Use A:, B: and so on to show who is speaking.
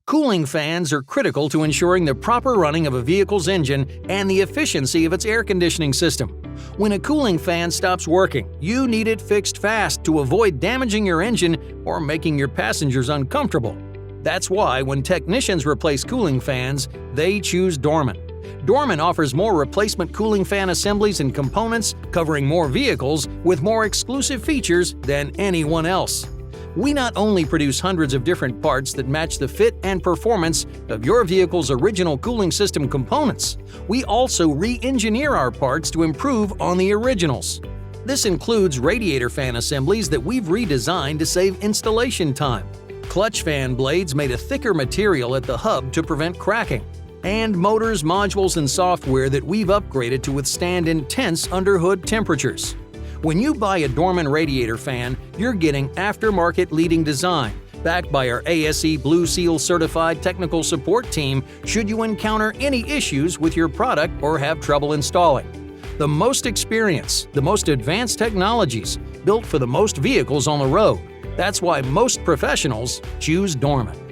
A: Cooling fans are critical to ensuring the proper running of a vehicle's engine and the efficiency of its air conditioning system. When a cooling fan stops working, you need it fixed fast to avoid damaging your engine or making your passengers uncomfortable. That's why when technicians replace cooling fans, they choose Dorman. Dorman offers more replacement cooling fan assemblies and components, covering more vehicles with more exclusive features than anyone else. We not only produce hundreds of different parts that match the fit and performance of your vehicle's original cooling system components, we also re-engineer our parts to improve on the originals. This includes radiator fan assemblies that we've redesigned to save installation time, clutch fan blades made of thicker material at the hub to prevent cracking, and motors, modules, and software that we've upgraded to withstand intense underhood temperatures. When you buy a Dorman radiator fan, you're getting aftermarket leading design, backed by our ASE Blue Seal certified technical support team should you encounter any issues with your product or have trouble installing. The most experience, the most advanced technologies, built for the most vehicles on the road. That's why most professionals choose Dorman.